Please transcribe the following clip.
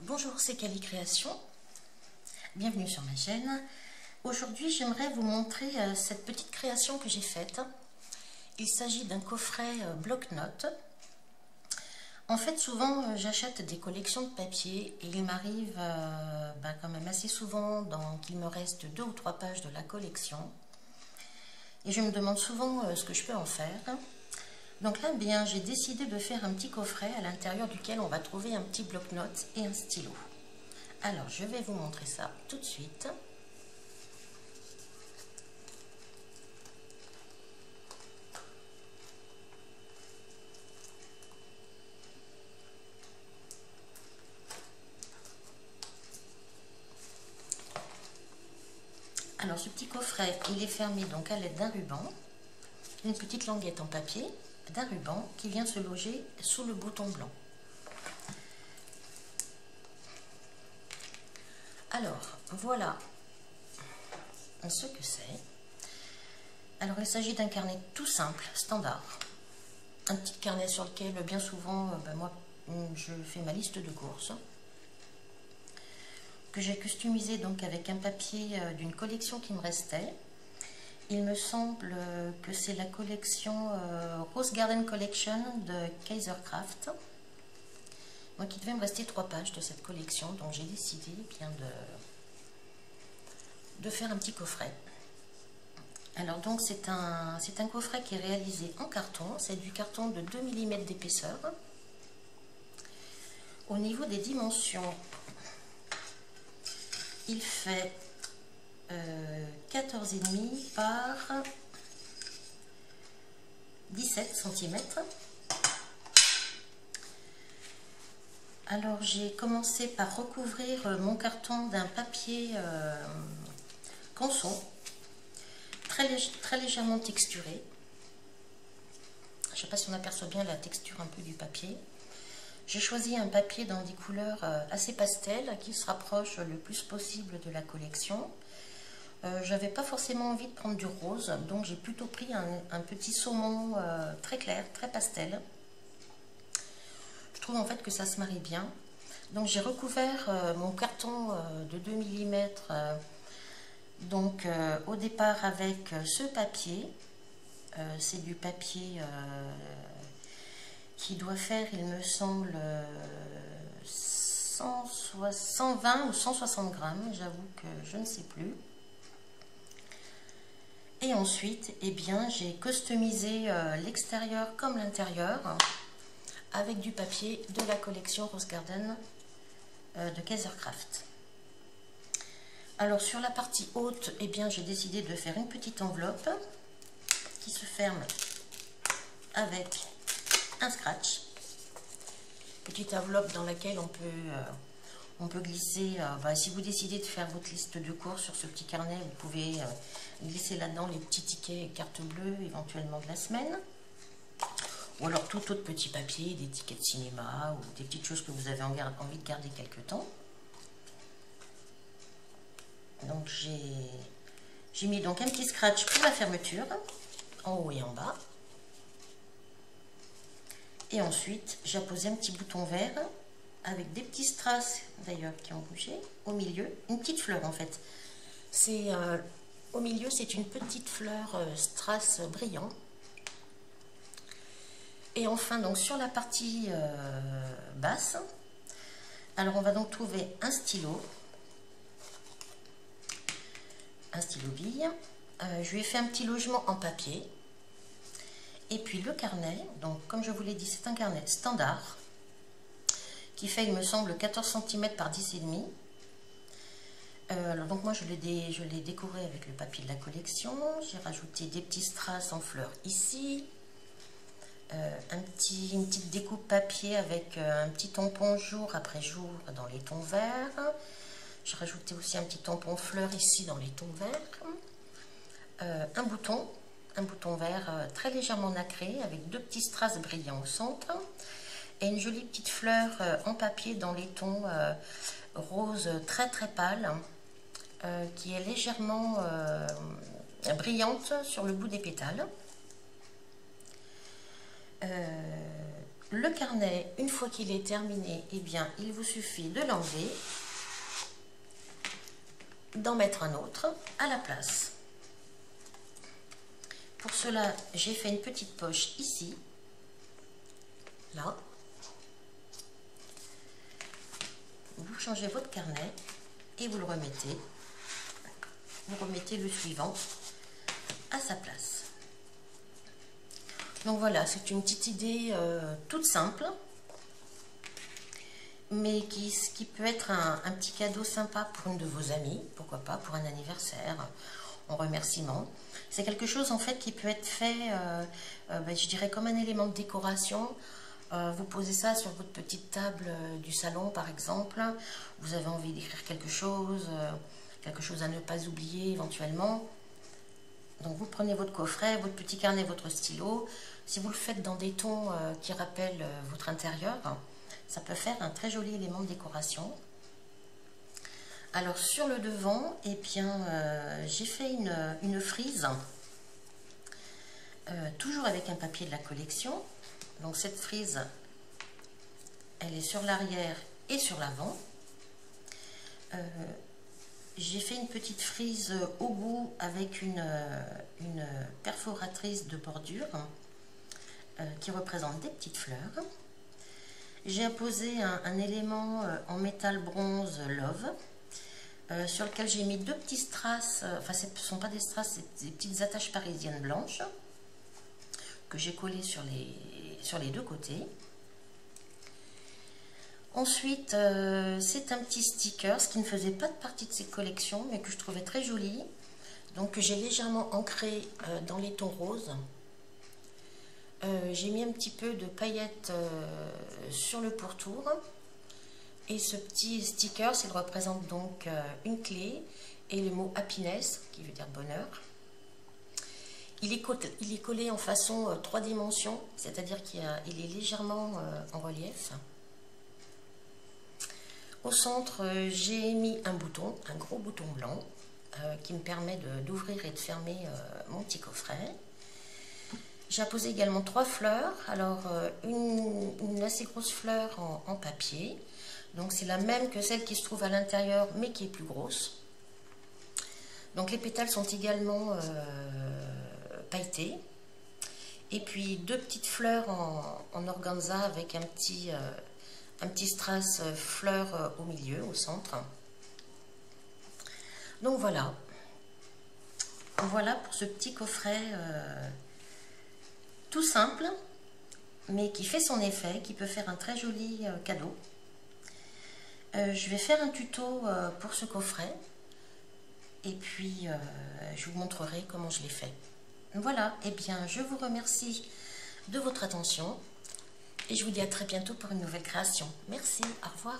Bonjour, c'est Cali Création. Bienvenue sur ma chaîne. Aujourd'hui, j'aimerais vous montrer cette petite création que j'ai faite. Il s'agit d'un coffret bloc-notes. En fait, souvent, j'achète des collections de papier et il m'arrive quand même assez souvent qu'il me reste 2 ou 3 pages de la collection. Et je me demande souvent ce que je peux en faire. Donc là, bien, j'ai décidé de faire un petit coffret à l'intérieur duquel on va trouver un petit bloc-notes et un stylo. Alors, je vais vous montrer ça tout de suite. Alors, ce petit coffret, il est fermé donc à l'aide d'un ruban, une petite languette en papier, d'un ruban qui vient se loger sous le bouton blanc. Alors, voilà ce que c'est. Alors, il s'agit d'un carnet tout simple, standard. Un petit carnet sur lequel, bien souvent, moi, je fais ma liste de courses. Que j'ai customisé donc avec un papier d'une collection qui me restait. Il me semble que c'est la collection Rose Garden Collection de Kaisercraft. Donc il devait me rester 3 pages de cette collection, donc j'ai décidé bien de faire un petit coffret. Alors donc c'est un coffret qui est réalisé en carton, c'est du carton de 2 mm d'épaisseur. Au niveau des dimensions, il fait 14,5 par 17 cm. Alors j'ai commencé par recouvrir mon carton d'un papier canson, très légèrement texturé. Je ne sais pas si on aperçoit bien la texture un peu du papier. J'ai choisi un papier dans des couleurs assez pastel qui se rapproche le plus possible de la collection. J'avais pas forcément envie de prendre du rose, donc j'ai plutôt pris un petit saumon très clair, très pastel. Je trouve en fait que ça se marie bien. Donc j'ai recouvert mon carton de 2 mm au départ avec ce papier. C'est du papier qui doit faire, il me semble, 120 ou 160 grammes, j'avoue que je ne sais plus. Et ensuite, eh bien, j'ai customisé l'extérieur comme l'intérieur avec du papier de la collection Rose Garden de Kaisercraft. Alors sur la partie haute, eh bien, j'ai décidé de faire une petite enveloppe qui se ferme avec un scratch. Petite enveloppe dans laquelle on peut glisser, si vous décidez de faire votre liste de courses sur ce petit carnet, vous pouvez glisser là-dedans les petits tickets et cartes bleues éventuellement de la semaine. Ou alors tout autre petit papier, des tickets de cinéma ou des petites choses que vous avez envie de garder quelque temps. Donc j'ai mis donc un petit scratch pour la fermeture, en haut et en bas. Et ensuite, j'ai posé un petit bouton vert avec des petits strass d'ailleurs qui ont bougé au milieu, une petite fleur en fait. Au milieu, c'est une petite fleur strass brillant. Et enfin, donc sur la partie basse, alors on va donc trouver un stylo bille. Je lui ai fait un petit logement en papier. Et puis le carnet, donc comme je vous l'ai dit, c'est un carnet standard qui fait, il me semble, 14 cm par 10,5. Alors donc moi je l'ai décoré avec le papier de la collection. J'ai rajouté des petits strass en fleurs ici. Une petite découpe papier avec un petit tampon jour après jour dans les tons verts. J'ai rajouté aussi un petit tampon fleur ici dans les tons verts. Un bouton vert très légèrement nacré avec 2 petits strass brillants au centre et une jolie petite fleur en papier dans les tons rose très pâle qui est légèrement brillante sur le bout des pétales. le carnet, une fois qu'il est terminé, eh bien, il vous suffit de l'enlever, d'en mettre un autre à la place. Pour cela, j'ai fait une petite poche ici, là. Vous changez votre carnet et vous le remettez. Vous remettez le suivant à sa place. Donc voilà, c'est une petite idée toute simple, mais qui peut être un petit cadeau sympa pour une de vos amies, pourquoi pas, pour un anniversaire, en remerciement. C'est quelque chose en fait qui peut être fait, je dirais comme un élément de décoration. Vous posez ça sur votre petite table du salon par exemple, vous avez envie d'écrire quelque chose à ne pas oublier éventuellement. Donc vous prenez votre coffret, votre petit carnet, votre stylo. Si vous le faites dans des tons qui rappellent votre intérieur, ça peut faire un très joli élément de décoration. Alors sur le devant, eh bien, j'ai fait une frise, toujours avec un papier de la collection. Donc cette frise, elle est sur l'arrière et sur l'avant. J'ai fait une petite frise au bout avec une perforatrice de bordure qui représente des petites fleurs. J'ai apposé un élément en métal bronze Love sur lequel j'ai mis deux petits strass, enfin ce ne sont pas des strass, c'est des petites attaches parisiennes blanches que j'ai collées sur les deux côtés. Ensuite, c'est un petit sticker, ce qui ne faisait pas partie de cette collection, mais que je trouvais très joli. Donc, que j'ai légèrement ancré dans les tons roses. J'ai mis un petit peu de paillettes sur le pourtour. Et ce petit sticker, il représente donc une clé et le mot happiness, qui veut dire bonheur. Il est collé en façon 3 dimensions, c'est-à-dire qu'il est légèrement en relief. Au centre, j'ai mis un bouton, un gros bouton blanc, qui me permet d'ouvrir et de fermer mon petit coffret. J'ai apposé également 3 fleurs, alors une assez grosse fleur en papier, donc c'est la même que celle qui se trouve à l'intérieur, mais qui est plus grosse. Donc les pétales sont également pailletés. Et puis 2 petites fleurs en organza avec un petit strass fleur au milieu, au centre. Donc voilà. Voilà pour ce petit coffret tout simple, mais qui fait son effet, qui peut faire un très joli cadeau. Je vais faire un tuto pour ce coffret. Et puis, je vous montrerai comment je l'ai fait. Voilà, et bien, je vous remercie de votre attention. Et je vous dis à très bientôt pour une nouvelle création. Merci, au revoir.